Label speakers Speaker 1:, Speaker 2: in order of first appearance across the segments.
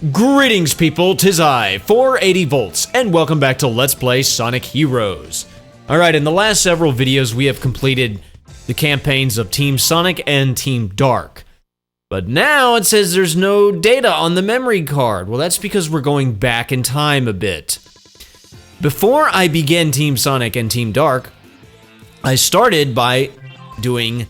Speaker 1: Greetings people, 'tis I, 480 volts, and welcome back to Let's Play Sonic Heroes. Alright, in the last several videos we have completed the campaigns of Team Sonic and Team Dark. But now it says there's no data on the memory card. Well, that's because we're going back in time a bit. Before I began Team Sonic and Team Dark, I started by doing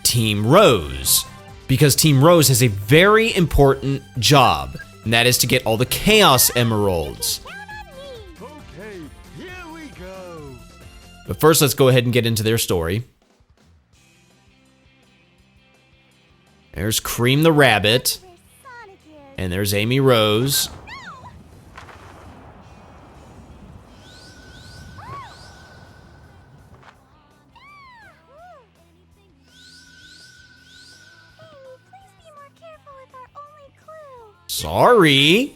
Speaker 1: Team Rose, because Team Rose has a very important job, and that is to get all the Chaos Emeralds.
Speaker 2: Okay, here we go.
Speaker 1: But first, let's go ahead and get into their story. There's Cream the Rabbit, and there's Amy Rose. Sorry.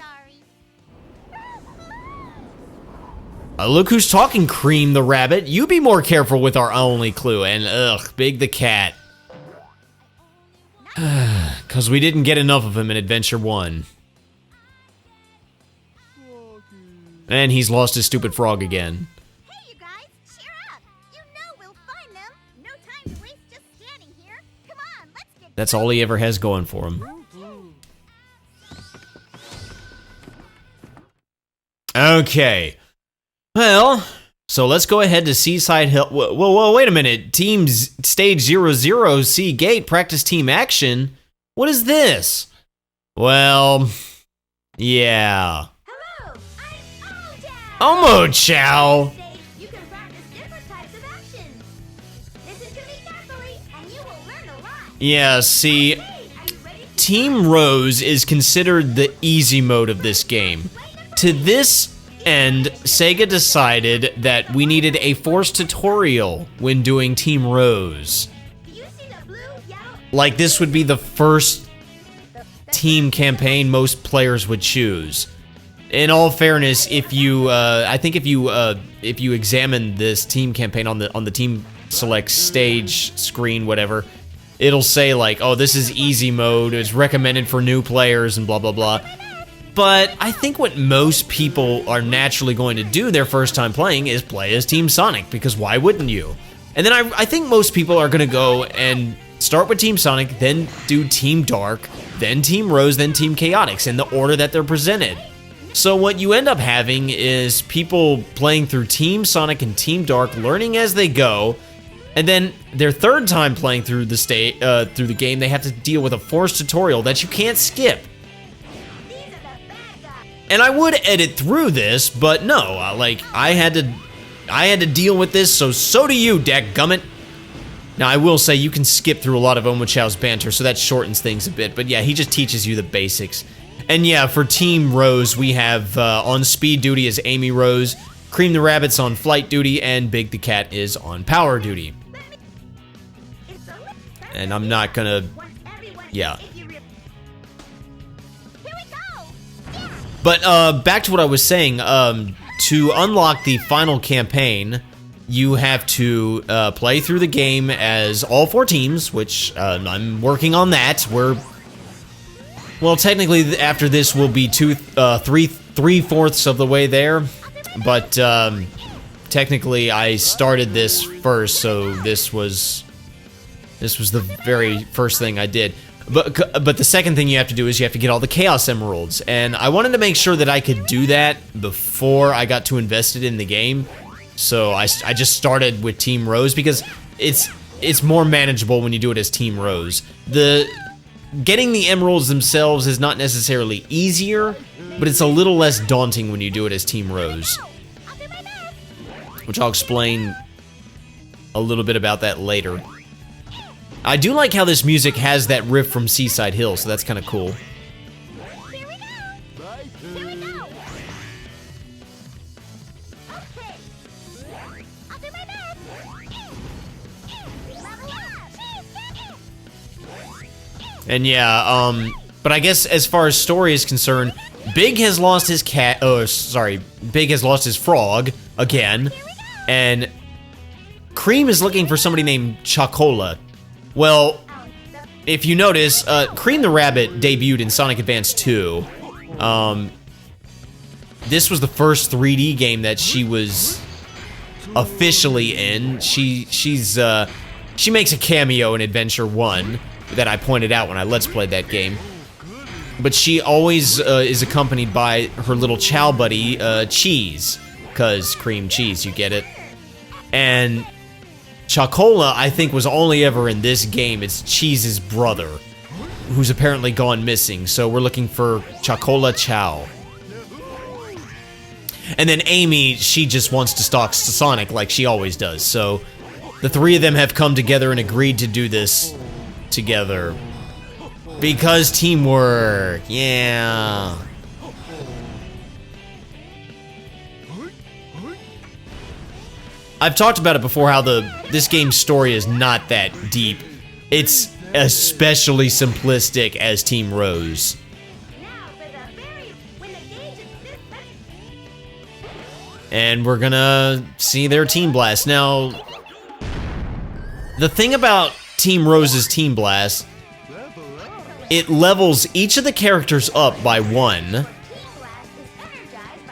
Speaker 1: Look who's talking, Cream the Rabbit. You be more careful with our only clue. And ugh, Big the Cat. Because we didn't get enough of him in Adventure 1. And he's lost his stupid frog again.
Speaker 3: Hey, you guys, cheer up. You know we'll find them. No time to waste just standing here. Come on, let's get
Speaker 1: That's all he ever has going for him. Okay. Well, so let's go ahead to Seaside Hill. Whoa, wait a minute. Team Stage 00 C Gate Practice Team Action? What is this? Well, yeah.
Speaker 3: Hello, I'm
Speaker 1: Omo Chow.
Speaker 3: You can practice different types of actions. Listen to me carefully, and you will learn a lot.
Speaker 1: Yeah, see,
Speaker 3: Hey, are you ready?
Speaker 1: Team Rose is considered the easy mode of this game. To this end, Sega decided that we needed a forced tutorial when doing Team Rose.
Speaker 3: Do you see the blue, yellow?
Speaker 1: Like, this would be the first team campaign most players would choose. In all fairness, if you, I think if you examine this team campaign on the team select stage screen, whatever, it'll say like, oh, this is easy mode, it's recommended for new players, and blah blah blah. But I think what most people are naturally going to do their first time playing is play as Team Sonic, because why wouldn't you? And then I think most people are gonna go and start with Team Sonic, then do Team Dark, then Team Rose, then Team Chaotix, in the order that they're presented. So what you end up having is people playing through Team Sonic and Team Dark, learning as they go, and then their third time playing through the game, they have to deal with a forced tutorial that you can't skip. And I would edit through this, but no, like, I had to deal with this, so do you, dadgummit. Now, I will say you can skip through a lot of Omo Chow's banter, so that shortens things a bit, but yeah, he just teaches you the basics. And yeah, for Team Rose, we have on speed duty is Amy Rose, Cream the Rabbit's on flight duty, and Big the Cat is on power duty. And I'm not gonna, yeah. But back to what I was saying, to unlock the final campaign, you have to play through the game as all four teams, which I'm working on that. Well, technically after this we'll be three-fourths of the way there, but technically I started this first, so this was the very first thing I did. But the second thing you have to do is you have to get all the Chaos Emeralds, and I wanted to make sure that I could do that before I got too invested in the game, so I just started with Team Rose, because it's more manageable when you do it as Team Rose. Getting the emeralds themselves is not necessarily easier, but it's a little less daunting when you do it as Team Rose, which I'll explain a little bit about that later. I do like how this music has that riff from Seaside Hill, so that's kind of cool.
Speaker 3: Here we go. Here we go. Okay. I'll do my best. Level up.
Speaker 1: And yeah, but I guess as far as story is concerned, Big has lost his Big has lost his frog again, and Cream is looking for somebody named Chocola. Well, if you notice, Cream the Rabbit debuted in Sonic Advance 2, This was the first 3D game that she was officially in. She makes a cameo in Adventure 1 that I pointed out when I Let's Played that game. But she always is accompanied by her little chow buddy, Cheese. Because cream cheese, you get it. And Chocola, I think, was only ever in this game. It's Cheese's brother, who's apparently gone missing. So we're looking for Chocola Chow. And then Amy, she just wants to stalk Sonic like she always does. So the three of them have come together and agreed to do this together. Because teamwork, yeah. I've talked about it before how this game's story is not that deep. It's especially simplistic as Team Rose. And we're gonna see their Team Blast. Now, the thing about Team Rose's Team Blast, it levels each of the characters up by 1.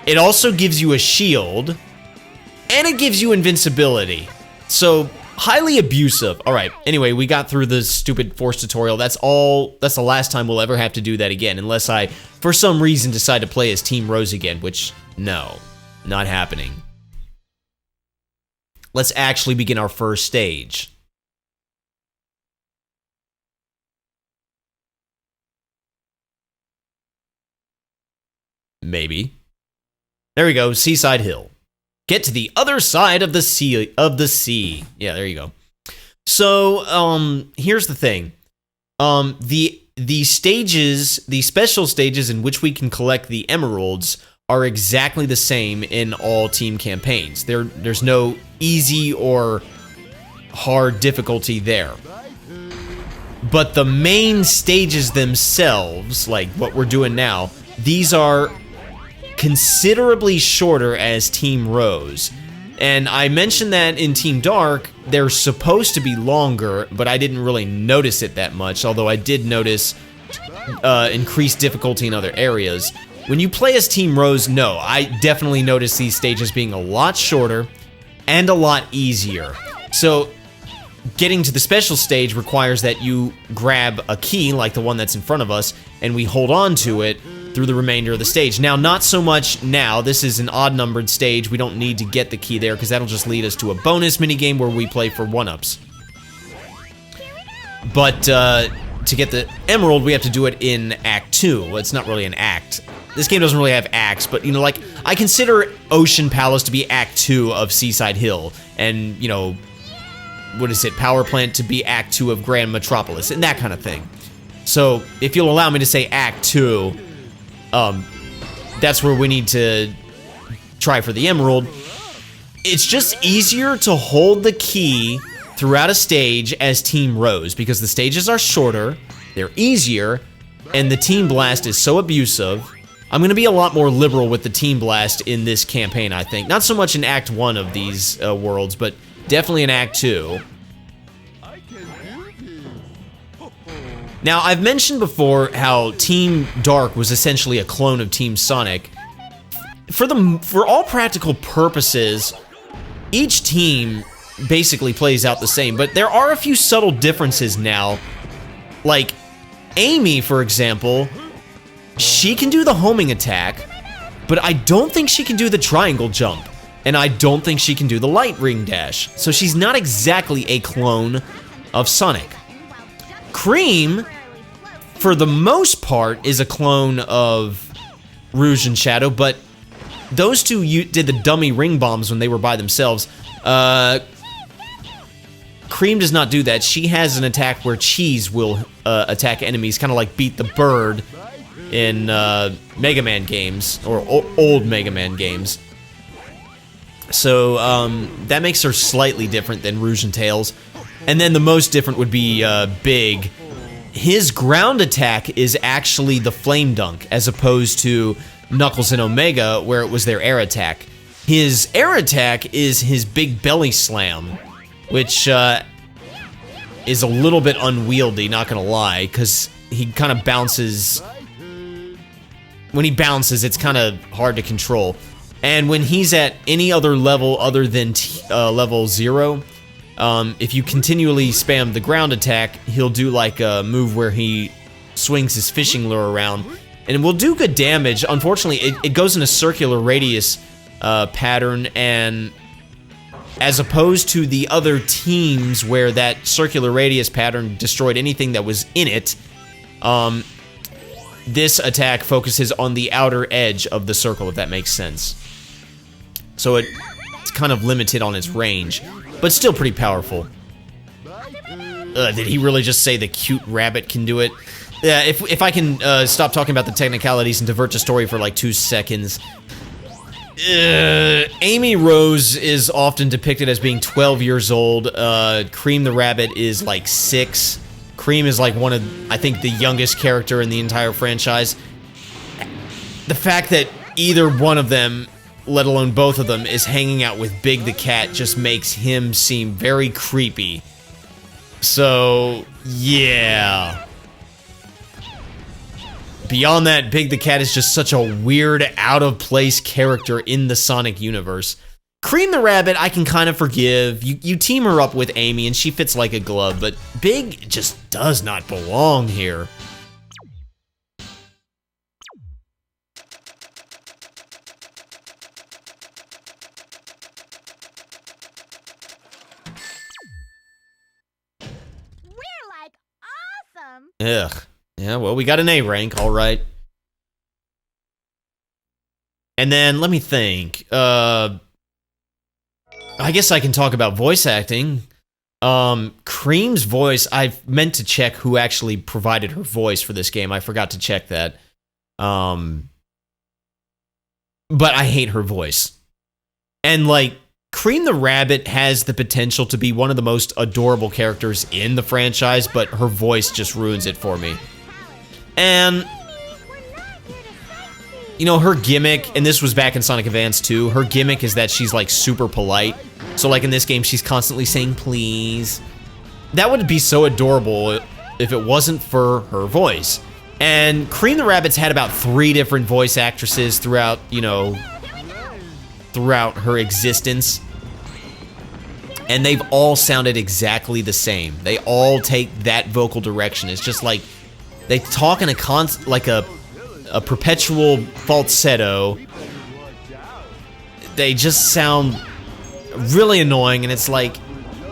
Speaker 1: It also gives you a shield, and it gives you invincibility. So, highly abusive. Alright, anyway, we got through the stupid Force tutorial. That's the last time we'll ever have to do that again, unless I, for some reason, decide to play as Team Rose again, which, no. Not happening. Let's actually begin our first stage. Maybe. There we go, Seaside Hill. Get to the other side of the sea. Yeah, there you go. So, here's the thing. The stages, the special stages in which we can collect the emeralds are exactly the same in all team campaigns. There's no easy or hard difficulty there. But the main stages themselves, like what we're doing now, these are considerably shorter as Team Rose. And I mentioned that in Team Dark, they're supposed to be longer, but I didn't really notice it that much, although I did notice increased difficulty in other areas. When you play as Team Rose, no, I definitely notice these stages being a lot shorter and a lot easier. So, getting to the special stage requires that you grab a key, like the one that's in front of us, and we hold on to it through the remainder of the stage. Now, not so much now. This is an odd-numbered stage. We don't need to get the key there, because that'll just lead us to a bonus minigame where we play for 1-ups. But, to get the emerald, we have to do it in Act 2. Well, it's not really an act. This game doesn't really have acts, but, you know, like, I consider Ocean Palace to be Act 2 of Seaside Hill, and, you know, what is it, Power Plant to be Act 2 of Grand Metropolis, and that kind of thing. So, if you'll allow me to say Act 2, that's where we need to try for the emerald. It's just easier to hold the key throughout a stage as Team Rose, because the stages are shorter, they're easier, and the Team Blast is so abusive. I'm going to be a lot more liberal with the Team Blast in this campaign, I think. Not so much in Act 1 of these worlds, but definitely in Act 2. Now, I've mentioned before how Team Dark was essentially a clone of Team Sonic. For all practical purposes, each team basically plays out the same, but there are a few subtle differences now. Like, Amy, for example, she can do the homing attack, but I don't think she can do the triangle jump, and I don't think she can do the light ring dash, so she's not exactly a clone of Sonic. Cream, for the most part, is a clone of Rouge and Shadow, but those two did the dummy ring bombs when they were by themselves. Cream does not do that. She has an attack where Cheese will attack enemies, kind of like Beat the Bird in Mega Man games, or old Mega Man games. So that makes her slightly different than Rouge and Tails. And then the most different would be Big. His ground attack is actually the Flame Dunk, as opposed to Knuckles and Omega, where it was their air attack. His air attack is his Big Belly Slam, which is a little bit unwieldy, not gonna lie, because he kind of bounces when he bounces, it's kind of hard to control. And when he's at any other level other than level 0, if you continually spam the ground attack, he'll do like a move where he swings his fishing lure around, and it will do good damage. Unfortunately, it goes in a circular radius pattern, and as opposed to the other teams where that circular radius pattern destroyed anything that was in it, this attack focuses on the outer edge of the circle, if that makes sense. So it's kind of limited on its range, but still pretty powerful. Did he really just say the cute rabbit can do it? Yeah, if I can stop talking about the technicalities and divert the story for like 2 seconds. Amy Rose is often depicted as being 12 years old. Cream the Rabbit is like 6. Cream is like one of, I think, the youngest character in the entire franchise. The fact that either one of them, let alone both of them, is hanging out with Big the Cat just makes him seem very creepy. So, yeah. Beyond that, Big the Cat is just such a weird, out-of-place character in the Sonic universe. Cream the Rabbit, I can kind of forgive. You team her up with Amy, and she fits like a glove, but Big just does not belong here.
Speaker 3: We're like awesome.
Speaker 1: Ugh. Yeah, well, we got an A rank, all right. And then, let me think. I guess I can talk about voice acting. Cream's voice, I've meant to check who actually provided her voice for this game. I forgot to check that. But I hate her voice. And, like, Cream the Rabbit has the potential to be one of the most adorable characters in the franchise, but her voice just ruins it for me. And, you know, her gimmick, and this was back in Sonic Advance 2, her gimmick is that she's, like, super polite. So, like, in this game, she's constantly saying, please. That would be so adorable if it wasn't for her voice. And Cream the Rabbit's had about 3 different voice actresses throughout, you know, throughout her existence. And they've all sounded exactly the same. They all take that vocal direction. It's just like, they talk in a perpetual falsetto. They just sound really annoying, and it's like,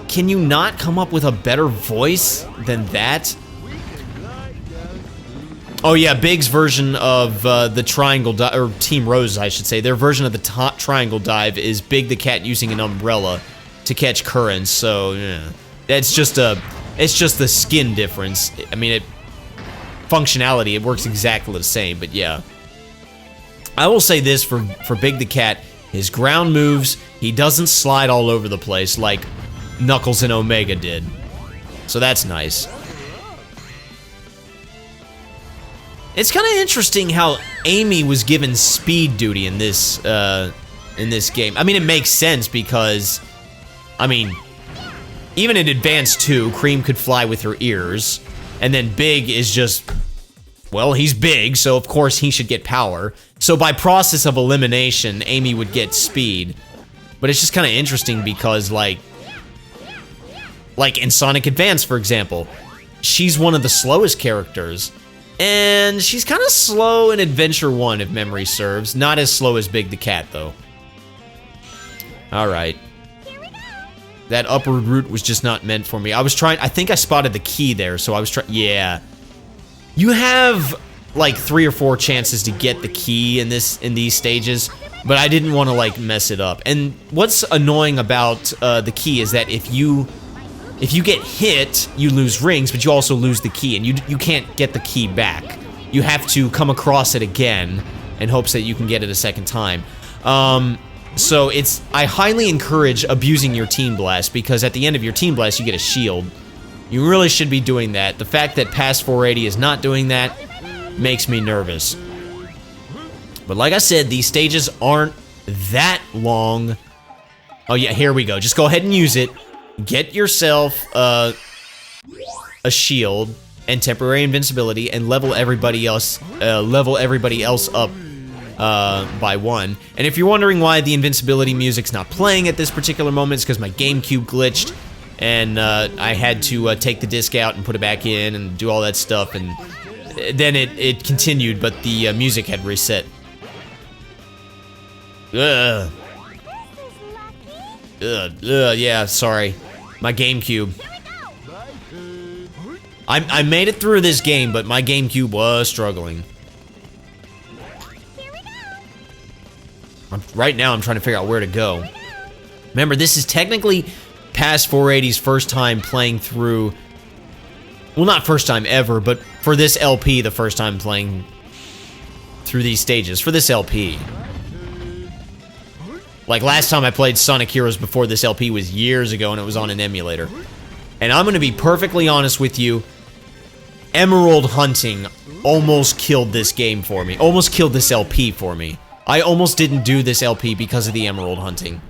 Speaker 1: can you not come up with a better voice than that? Oh yeah, Big's version of the triangle dive, or Team Rose, I should say, their version of the triangle dive is Big the Cat using an umbrella to catch currents. So yeah, it's just the skin difference. I mean, functionality, it works exactly the same, but yeah. I will say this for Big the Cat, his ground moves, he doesn't slide all over the place like Knuckles and Omega did. So that's nice. It's kind of interesting how Amy was given speed duty in this game. I mean, it makes sense because, I mean, even in Advance 2, Cream could fly with her ears. And then Big is just, well, he's big, so of course he should get power. So by process of elimination, Amy would get speed. But it's just kind of interesting because, like in Sonic Advance, for example, she's one of the slowest characters. And she's kind of slow in Adventure 1, if memory serves. Not as slow as Big the Cat, though. Alright. That upward route was just not meant for me. I think I spotted the key there, so I was trying, yeah. You have, like, 3 or 4 chances to get the key in these stages, but I didn't want to, like, mess it up. And what's annoying about the key is that if you get hit, you lose rings, but you also lose the key, and you can't get the key back. You have to come across it again in hopes that you can get it a second time. So I highly encourage abusing your Team Blast, because at the end of your Team Blast, you get a shield. You really should be doing that. The fact that Pass 480 is not doing that makes me nervous. But like I said, these stages aren't that long. Oh yeah, here we go. Just go ahead and use it. Get yourself a shield, and temporary invincibility, and level everybody else up by 1. And if you're wondering why the invincibility music's not playing at this particular moment, it's because my GameCube glitched, and I had to take the disc out and put it back in and do all that stuff, and then it continued, but the music had reset. Ugh. Yeah, sorry. My GameCube. I made it through this game, but my GameCube was struggling. Right now, I'm trying to figure out where to go. Remember, this is technically past 480's first time playing through... Well, not first time ever, but for this LP, the first time playing through these stages. For this LP. Like, last time I played Sonic Heroes before this LP was years ago, and it was on an emulator. And I'm gonna be perfectly honest with you, Emerald hunting almost killed this game for me. Almost killed this LP for me. I almost didn't do this LP because of the emerald hunting.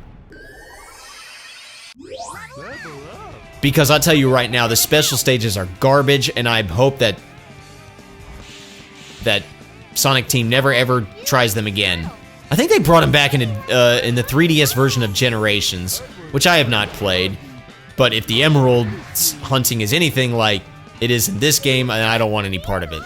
Speaker 1: Because I'll tell you right now, the special stages are garbage, and I hope that Sonic Team never ever tries them again. I think they brought them back in the 3DS version of Generations, which I have not played. But if the emerald hunting is anything like it is in this game, I don't want any part of it.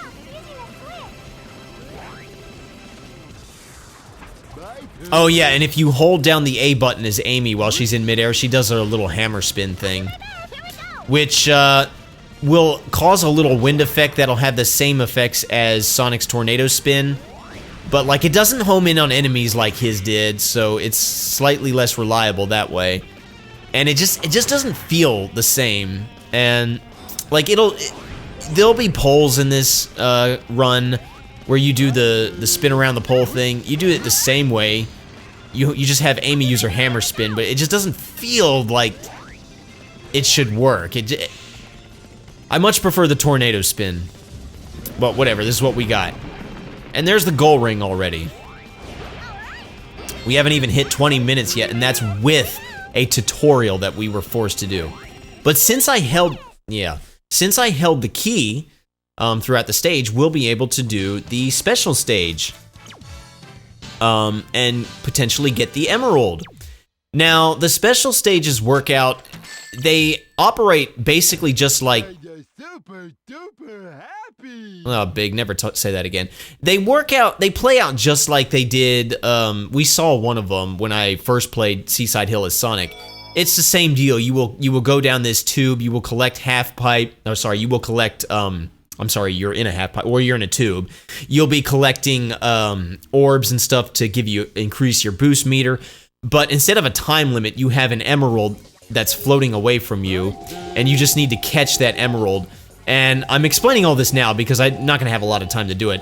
Speaker 1: Oh yeah, and if you hold down the A button as Amy while she's in midair, she does her little hammer spin thing, which will cause a little wind effect that'll have the same effects as Sonic's tornado spin, but like it doesn't home in on enemies like his did, so it's slightly less reliable that way, and it just doesn't feel the same. And like there'll be poles in this run where you do the spin around the pole thing. You do it the same way. You just have Amy use her hammer spin, but it just doesn't feel like it should work. I much prefer the tornado spin. But whatever, this is what we got. And there's the goal ring already. We haven't even hit 20 minutes yet, and that's with a tutorial that we were forced to do. But since I held the key throughout the stage, we'll be able to do the special stage. And potentially get the emerald. Now, the special stages work out, they operate basically just like...
Speaker 2: Super duper happy.
Speaker 1: Oh, Big, never say that again. They play out just like they did, we saw one of them when I first played Seaside Hill as Sonic. It's the same deal. You will go down this tube, you will collect you will collect, I'm sorry, you're in a half pipe, or you're in a tube. You'll be collecting orbs and stuff to increase your boost meter, but instead of a time limit, you have an emerald that's floating away from you, and you just need to catch that emerald. And I'm explaining all this now because I'm not gonna have a lot of time to do it.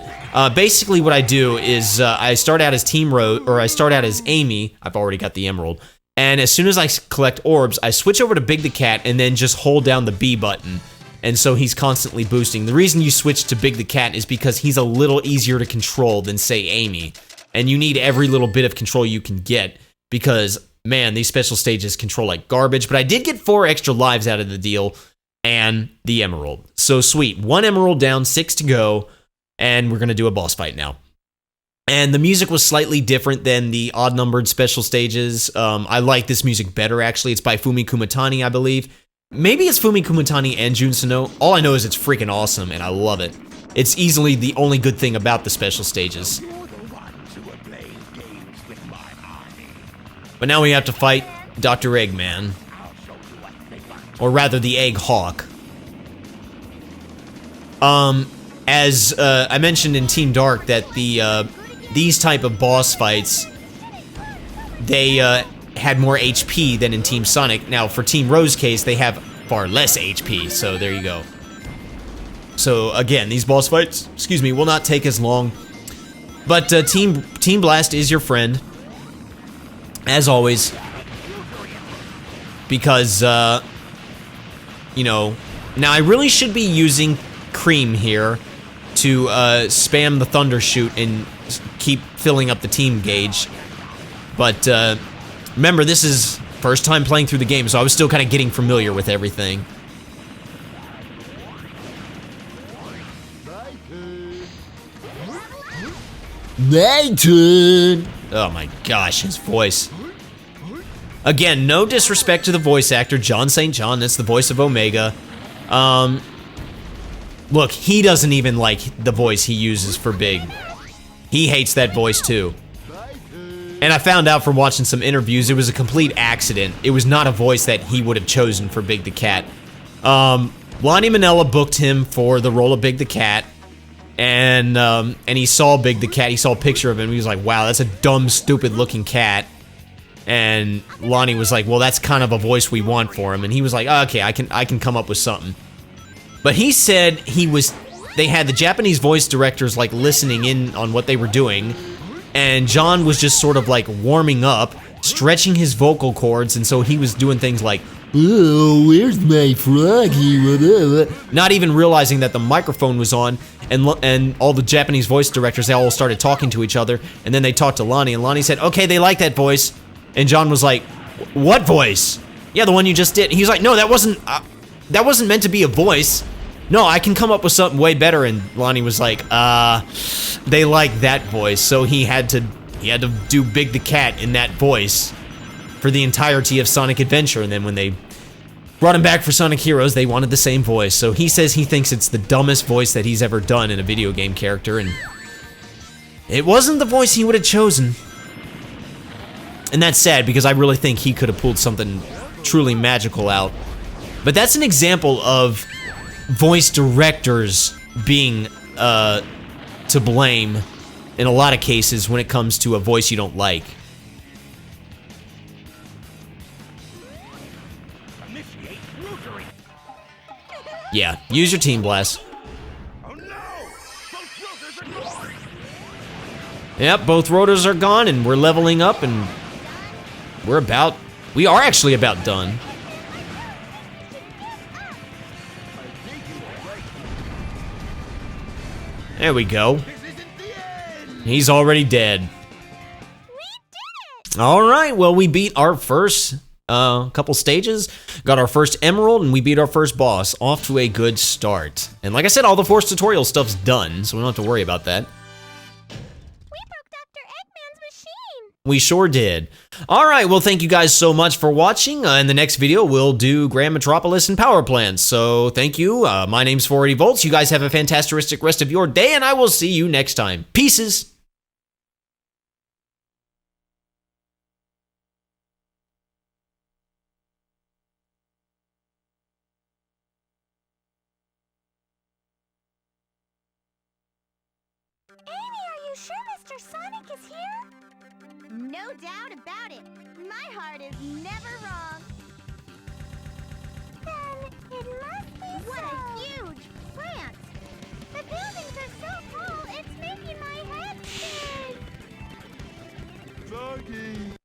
Speaker 1: Basically, what I do is I start out as I start out as Amy. I've already got the emerald, and as soon as I collect orbs, I switch over to Big the Cat and then just hold down the B button. And so he's constantly boosting. The reason you switch to Big the Cat is because he's a little easier to control than, say, Amy. And you need every little bit of control you can get because, man, these special stages control like garbage. But I did get 4 extra lives out of the deal and the emerald. So sweet. 1 emerald down, 6 to go, and we're going to do a boss fight now. And the music was slightly different than the odd-numbered special stages. I like this music better, actually. It's by Fumi Kumatani, I believe. Maybe it's Fumi Kumatani and Jun Sano. All I know is it's freaking awesome, and I love it. It's easily the only good thing about the special stages. But now we have to fight Dr. Eggman. Or rather, the Egg Hawk. As I mentioned in Team Dark, that these type of boss fights, they had more HP than in Team Sonic. Now, for Team Ro's case, they have far less HP, so there you go. So, again, these boss fights, will not take as long. But Team Blast is your friend, as always. Because, you know, now I really should be using Cream here to spam the Thunder Shoot and keep filling up the team gauge. But, remember, this is first time playing through the game, so I was still kind of getting familiar with everything. Nathan! Oh my gosh, his voice. Again, no disrespect to the voice actor, John St. John, that's the voice of Omega. Look, he doesn't even like the voice he uses for Big. He hates that voice too. And I found out from watching some interviews, it was a complete accident. It was not a voice that he would have chosen for Big the Cat. Lonnie Manella booked him for the role of Big the Cat, and he saw Big the Cat. He saw a picture of him. He was like, "Wow, that's a dumb, stupid-looking cat." And Lonnie was like, "Well, that's kind of a voice we want for him." And he was like, "Okay, I can come up with something." But he said they had the Japanese voice directors like listening in on what they were doing, and John was just sort of like warming up, stretching his vocal cords, and so he was doing things like, "Oh, where's my froggy?" Not even realizing that the microphone was on, and all the Japanese voice directors, they all started talking to each other, and then they talked to Lonnie, and Lonnie said, "Okay, they like that voice." And John was like, "What voice?" "Yeah, the one you just did." He was like, "No, that wasn't meant to be a voice. No, I can come up with something way better." And Lonnie was like, they like that voice, so he had to do Big the Cat in that voice for the entirety of Sonic Adventure. And then when they brought him back for Sonic Heroes, they wanted the same voice. So he says he thinks it's the dumbest voice that he's ever done in a video game character, and it wasn't the voice he would have chosen. And that's sad, because I really think he could have pulled something truly magical out. But that's an example of voice directors being to blame in a lot of cases when it comes to a voice you don't like. Yeah, use your Team Blast. Yep, both rotors are gone, and we're leveling up, and we are actually about done. There we go. He's already dead. Alright, well, we beat our first couple stages, got our first emerald, and we beat our first boss. Off to a good start. And like I said, all the Force tutorial stuff's done, so we don't have to worry about that. We sure did. Alright, well, thank you guys so much for watching. In the next video, we'll do Grand Metropolis and power plants. So, thank you. My name's 480 Volts. You guys have a fantastic rest of your day, and I will see you next time. Pieces!
Speaker 3: Amy, are you sure Mr. Sonic is here? No doubt about it. My heart is never wrong. Then it must be what a huge plant! The buildings are so tall, it's making my head spin!
Speaker 2: Doggy!